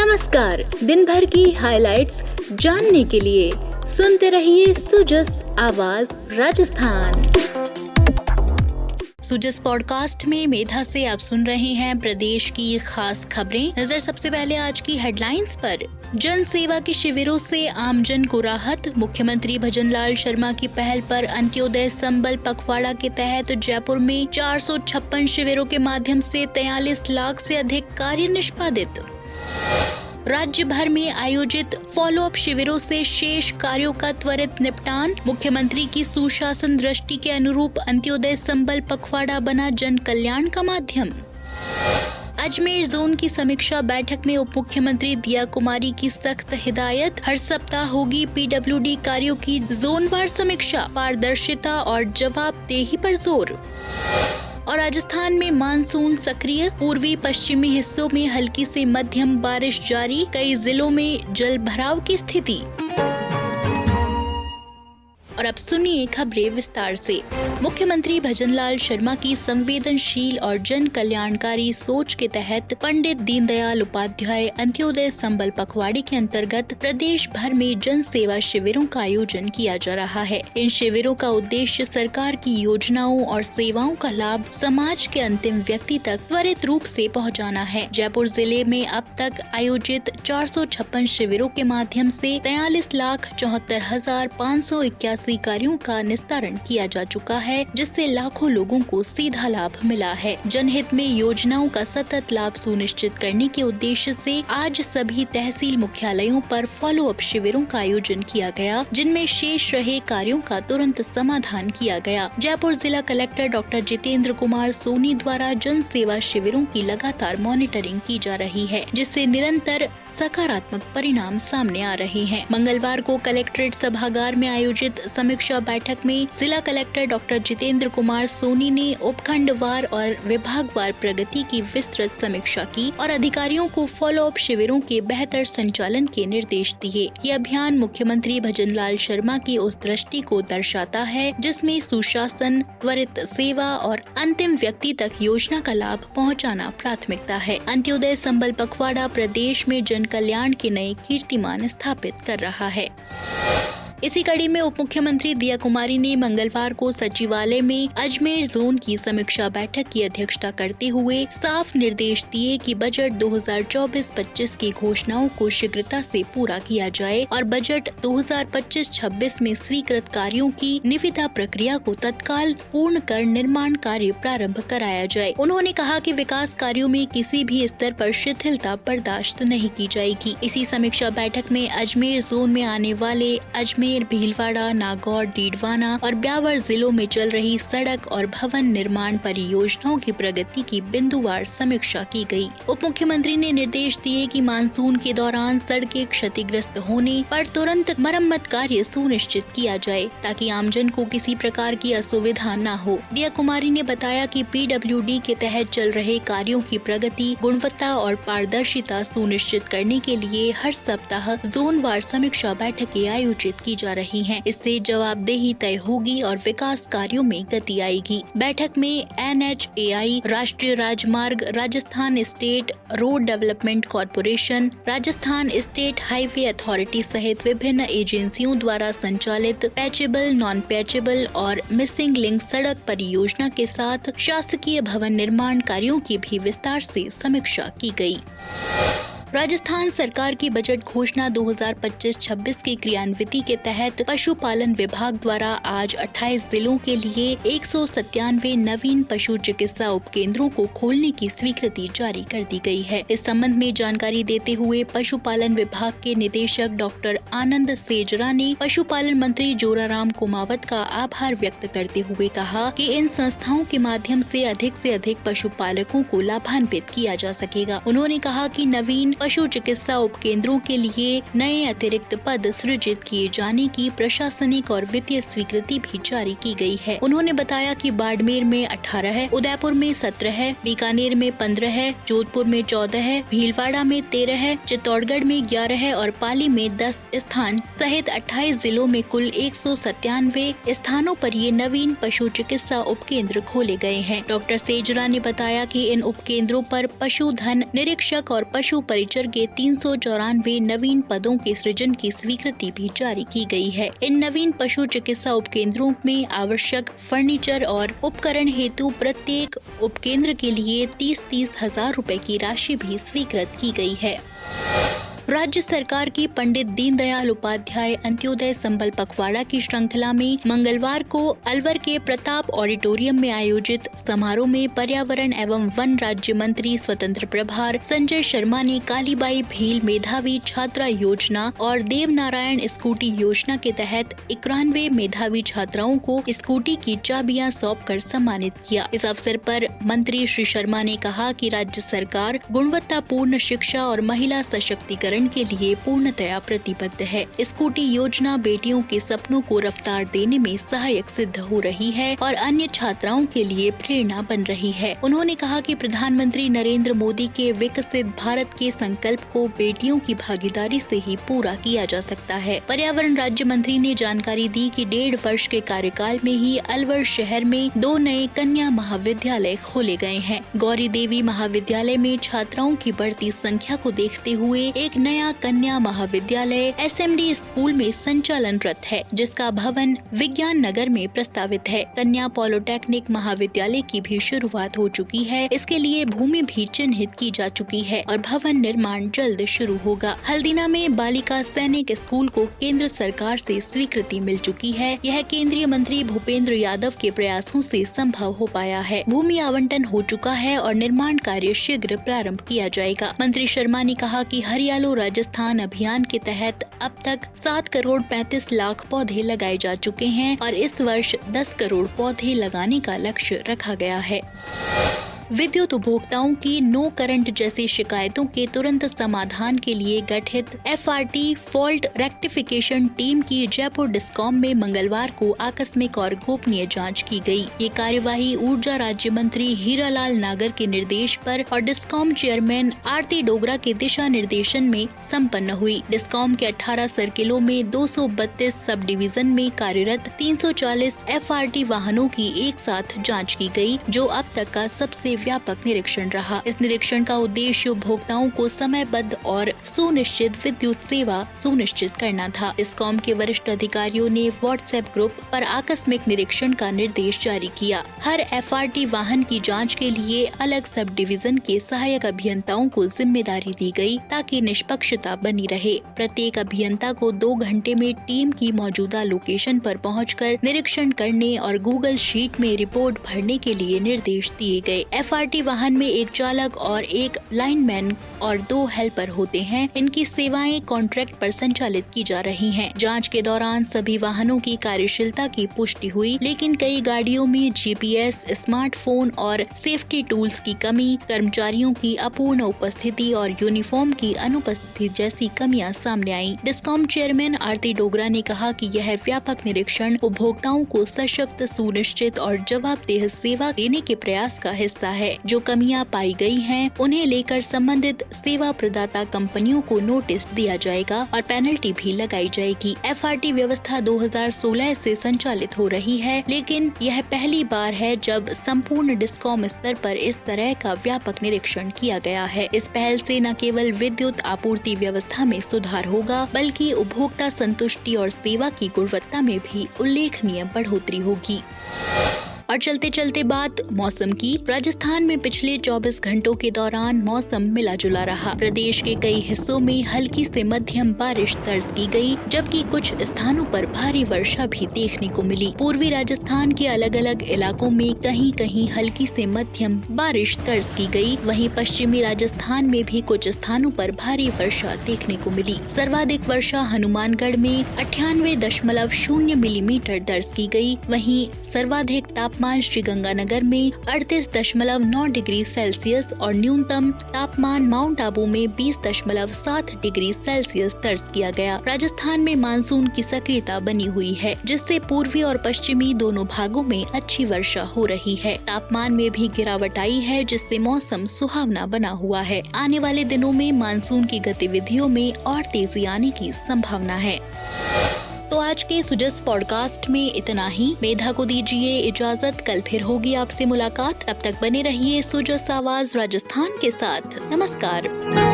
नमस्कार। दिन भर की हाइलाइट्स जानने के लिए सुनते रहिए सुजस आवाज राजस्थान। सुजस पॉडकास्ट में मेधा से आप सुन रहे हैं प्रदेश की खास खबरें। नजर सबसे पहले आज की हेडलाइंस पर। जन सेवा के शिविरों से आमजन को राहत। मुख्यमंत्री भजनलाल शर्मा की पहल पर अंत्योदय संबल पखवाड़ा के तहत जयपुर में 456 शिविरों के माध्यम से 43 लाख से अधिक कार्य निष्पादित। राज्य भर में आयोजित फॉलोअप शिविरों से शेष कार्यों का त्वरित निपटान। मुख्यमंत्री की सुशासन दृष्टि के अनुरूप अंत्योदय संबल पखवाड़ा बना जन कल्याण का माध्यम। अजमेर जोन की समीक्षा बैठक में उप मुख्यमंत्री दिया कुमारी की सख्त हिदायत। हर सप्ताह होगी पीडब्ल्यूडी कार्यों की जोनवार समीक्षा। पारदर्शिता और जवाबदेही पर जोर। और राजस्थान में मानसून सक्रिय। पूर्वी पश्चिमी हिस्सों में हल्की से मध्यम बारिश जारी। कई जिलों में जल भराव की स्थिति। और अब सुनिए खबरें विस्तार से। मुख्यमंत्री भजनलाल शर्मा की संवेदनशील और जन कल्याणकारी सोच के तहत पंडित दीनदयाल उपाध्याय अंत्योदय संबल पखवाड़े के अंतर्गत प्रदेश भर में जन सेवा शिविरों का आयोजन किया जा रहा है। इन शिविरों का उद्देश्य सरकार की योजनाओं और सेवाओं का लाभ समाज के अंतिम व्यक्ति तक त्वरित रूप से पहुंचाना है। जयपुर जिले में अब तक आयोजित 456 शिविरों के माध्यम से 43,74,581 कार्यों का निस्तारण किया जा चुका है, जिससे लाखों लोगों को सीधा लाभ मिला है। जनहित में योजनाओं का सतत लाभ सुनिश्चित करने के उद्देश्य से आज सभी तहसील मुख्यालयों पर फॉलोअप शिविरों का आयोजन किया गया, जिनमें शेष रहे कार्यों का तुरंत समाधान किया गया। जयपुर जिला कलेक्टर डॉक्टर जितेंद्र कुमार सोनी द्वारा जन सेवा शिविरों की लगातार मॉनिटरिंग की जा रही है, जिससे निरंतर सकारात्मक परिणाम सामने आ रहे हैं। मंगलवार को कलेक्ट्रेट सभागार में आयोजित समीक्षा बैठक में जिला कलेक्टर डॉक्टर जितेंद्र कुमार सोनी ने उपखंडवार और विभागवार प्रगति की विस्तृत समीक्षा की और अधिकारियों को फॉलोअप शिविरों के बेहतर संचालन के निर्देश दिए। ये अभियान मुख्यमंत्री भजनलाल शर्मा की उस दृष्टि को दर्शाता है, जिसमें सुशासन, त्वरित सेवा और अंतिम व्यक्ति तक योजना का लाभ पहुंचाना प्राथमिकता है। अंत्योदय संबल पखवाड़ा प्रदेश में जन कल्याण के नए कीर्तिमान स्थापित कर रहा है। इसी कड़ी में उप मुख्यमंत्री दिया कुमारी ने मंगलवार को सचिवालय में अजमेर जोन की समीक्षा बैठक की अध्यक्षता करते हुए साफ निर्देश दिए कि बजट 2024-25 की घोषणाओं को शीघ्रता से पूरा किया जाए और बजट 2025-26 में स्वीकृत कार्यों की निविदा प्रक्रिया को तत्काल पूर्ण कर निर्माण कार्य प्रारंभ कराया जाए। उन्होंने कहा कि विकास कार्यों में किसी भी स्तर पर शिथिलता बर्दाश्त नहीं की जाएगी। इसी समीक्षा बैठक में अजमेर जोन में आने वाले अजमेर, भीलवाड़ा, नागौर, डीडवाना और ब्यावर जिलों में चल रही सड़क और भवन निर्माण परियोजनाओं की प्रगति की बिंदुवार समीक्षा की गई। उप मुख्यमंत्री ने निर्देश दिए कि मानसून के दौरान सड़कें क्षतिग्रस्त होने पर तुरंत मरम्मत कार्य सुनिश्चित किया जाए, ताकि आमजन को किसी प्रकार की असुविधा न हो। दिया कुमारी ने बताया कि पीडब्ल्यूडी के तहत चल रहे कार्यों की प्रगति, गुणवत्ता और पारदर्शिता सुनिश्चित करने के लिए हर सप्ताह जोनवार समीक्षा बैठकें आयोजित की जा रही हैं। इससे जवाबदेही तय होगी और विकास कार्यों में गति आएगी। बैठक में NHAI, राष्ट्रीय राजमार्ग, Rajasthan state road development corporation, Rajasthan state highway authority सहित विभिन्न एजेंसियों द्वारा संचालित पैचेबल, नॉन पैचेबल और मिसिंग लिंक सड़क परियोजना के साथ शासकीय भवन निर्माण कार्यों की भी विस्तार से समीक्षा की गई। राजस्थान सरकार की बजट घोषणा 2025-26 की क्रियान्विति के तहत पशुपालन विभाग द्वारा आज 28 जिलों के लिए 197 नवीन पशु चिकित्सा उपकेंद्रों को खोलने की स्वीकृति जारी कर दी गई है। इस संबंध में जानकारी देते हुए पशुपालन विभाग के निदेशक डॉक्टर आनंद सेजरा ने पशुपालन मंत्री जोराराम कुमावत का आभार व्यक्त करते हुए कहा कि इन संस्थाओं के माध्यम से अधिक पशुपालकों को लाभान्वित किया जा सकेगा। उन्होंने कहा कि नवीन पशु चिकित्सा उपकेंद्रों के लिए नए अतिरिक्त पद सृजित किए जाने की प्रशासनिक और वित्तीय स्वीकृति भी जारी की गई है। उन्होंने बताया कि बाड़मेर में 18 है, उदयपुर में 17 है, बीकानेर में 15 है, जोधपुर में 14 है, भीलवाड़ा में 13 है, चित्तौड़गढ़ में 11 है और पाली में 10 स्थान सहित 28 जिलों में कुल 197 स्थानों पर ये नवीन पशु चिकित्सा उपकेंद्र खोले गए हैं। डॉक्टर सेजरा ने बताया कि इन उपकेंद्रों पर पशुधन निरीक्षक और पशु टीचर के 394 नवीन पदों के सृजन की स्वीकृति भी जारी की गई है। इन नवीन पशु चिकित्सा उपकेंद्रों में आवश्यक फर्नीचर और उपकरण हेतु प्रत्येक उपकेंद्र के लिए 30-30 हजार रुपए की राशि भी स्वीकृत की गई है। राज्य सरकार की पंडित दीनदयाल उपाध्याय अंत्योदय संबल पखवाड़ा की श्रृंखला में मंगलवार को अलवर के प्रताप ऑडिटोरियम में आयोजित समारोह में पर्यावरण एवं वन राज्य मंत्री स्वतंत्र प्रभार संजय शर्मा ने कालीबाई भील मेधावी छात्रा योजना और देवनारायण स्कूटी योजना के तहत 91 मेधावी छात्राओं को स्कूटी की चाबियां सौंपकर सम्मानित किया। इस अवसर पर मंत्री श्री शर्मा ने कहा कि राज्य सरकार गुणवत्तापूर्ण शिक्षा और महिला सशक्तिकरण के लिए पूर्णतया प्रतिबद्ध है। स्कूटी योजना बेटियों के सपनों को रफ्तार देने में सहायक सिद्ध हो रही है और अन्य छात्राओं के लिए प्रेरणा बन रही है। उन्होंने कहा कि प्रधानमंत्री नरेंद्र मोदी के विकसित भारत के संकल्प को बेटियों की भागीदारी से ही पूरा किया जा सकता है। पर्यावरण राज्य मंत्री ने जानकारी दी कि 1.5 वर्ष के कार्यकाल में ही अलवर शहर में 2 नए कन्या महाविद्यालय खोले गए हैं। गौरी देवी महाविद्यालय में छात्राओं की बढ़ती संख्या को देखते हुए एक नया कन्या महाविद्यालय SMD स्कूल में संचालनरत है, जिसका भवन विज्ञान नगर में प्रस्तावित है। कन्या पॉलिटेक्निक महाविद्यालय की भी शुरुआत हो चुकी है। इसके लिए भूमि भी चिन्हित की जा चुकी है और भवन निर्माण जल्द शुरू होगा। हल्दीना में बालिका सैनिक स्कूल को केंद्र सरकार से स्वीकृति मिल चुकी है। यह केंद्रीय मंत्री भूपेंद्र यादव के प्रयासों से संभव हो पाया है। भूमि आवंटन हो चुका है और निर्माण कार्य शीघ्र प्रारंभ किया जाएगा। मंत्री शर्मा ने कहा कि हरियालो राजस्थान अभियान के तहत अब तक 7 करोड़ 35 लाख पौधे लगाए जा चुके हैं और इस वर्ष 10 करोड़ पौधे लगाने का लक्ष्य रखा गया है। विद्युत उपभोक्ताओं की नो करंट जैसी शिकायतों के तुरंत समाधान के लिए गठित FRT फॉल्ट रेक्टिफिकेशन टीम की जयपुर डिस्कॉम में मंगलवार को आकस्मिक और गोपनीय जांच की गई। ये कार्यवाही ऊर्जा राज्य मंत्री हीरालाल नागर के निर्देश पर और डिस्कॉम चेयरमैन आरती डोगरा के दिशा निर्देशन में संपन्न हुई। डिस्कॉम के 18 सर्किलों में 232 सब डिवीजन में कार्यरत 340 FRT वाहनों की एक साथ जाँच की गयी, जो अब तक का सबसे व्यापक निरीक्षण रहा। इस निरीक्षण का उद्देश्य उपभोक्ताओं को समयबद्ध और सुनिश्चित विद्युत सेवा सुनिश्चित करना था। डिस्कॉम के वरिष्ठ अधिकारियों ने व्हाट्सएप ग्रुप पर आकस्मिक निरीक्षण का निर्देश जारी किया। हर FRT वाहन की जांच के लिए अलग सब डिवीजन के सहायक अभियंताओं को जिम्मेदारी दी गई, ताकि निष्पक्षता बनी रहे। प्रत्येक अभियंता को 2 घंटे में टीम की मौजूदा लोकेशन पर पहुंचकर निरीक्षण करने और गूगल शीट में रिपोर्ट भरने के लिए निर्देश दिए गए। FRT वाहन में एक चालक और एक लाइनमैन और 2 हेल्पर होते हैं। इनकी सेवाएं कॉन्ट्रैक्ट पर संचालित की जा रही हैं। जांच के दौरान सभी वाहनों की कार्यशीलता की पुष्टि हुई, लेकिन कई गाड़ियों में GPS, स्मार्टफोन और सेफ्टी टूल्स की कमी, कर्मचारियों की अपूर्ण उपस्थिति और यूनिफॉर्म की अनुपस्थिति जैसी कमियां सामने आईं। डिस्कॉम चेयरमैन आरती डोगरा ने कहा कि यह व्यापक निरीक्षण उपभोक्ताओं को सशक्त, सुनिश्चित और जवाबदेह सेवा देने के प्रयास का हिस्सा है। जो कमियां पाई गई हैं, उन्हें लेकर संबंधित सेवा प्रदाता कंपनियों को नोटिस दिया जाएगा और पेनल्टी भी लगाई जाएगी। FRT व्यवस्था 2016 से संचालित हो रही है, लेकिन यह पहली बार है जब संपूर्ण डिस्कॉम स्तर पर इस तरह का व्यापक निरीक्षण किया गया है। इस पहल से न केवल विद्युत आपूर्ति व्यवस्था में सुधार होगा, बल्कि उपभोक्ता संतुष्टि और सेवा की गुणवत्ता में भी उल्लेखनीय बढ़ोतरी होगी। और चलते चलते बात मौसम की। राजस्थान में पिछले 24 घंटों के दौरान मौसम मिला जुला रहा। प्रदेश के कई हिस्सों में हल्की से मध्यम बारिश दर्ज की गई, जबकि कुछ स्थानों पर भारी वर्षा भी देखने को मिली। पूर्वी राजस्थान के अलग अलग इलाकों में कहीं कहीं हल्की से मध्यम बारिश दर्ज की गई। वहीं पश्चिमी राजस्थान में भी कुछ स्थानों पर भारी वर्षा देखने को मिली। सर्वाधिक वर्षा हनुमानगढ़ में 98.0 मिलीमीटर दर्ज की गई। वहीं सर्वाधिक तापमान श्रीगंगानगर में 38.9 डिग्री सेल्सियस और न्यूनतम तापमान माउंट आबू में 20.7 डिग्री सेल्सियस दर्ज किया गया। राजस्थान में मानसून की सक्रियता बनी हुई है, जिससे पूर्वी और पश्चिमी दोनों भागों में अच्छी वर्षा हो रही है। तापमान में भी गिरावट आई है, जिससे मौसम सुहावना बना हुआ है। आने वाले दिनों में मानसून की गतिविधियों में और तेजी आने की संभावना है। तो आज के सुजस पॉडकास्ट में इतना ही। मेधा को दीजिए इजाजत। कल फिर होगी आपसे मुलाकात। तब तक बने रहिए सुजस आवाज राजस्थान के साथ। नमस्कार।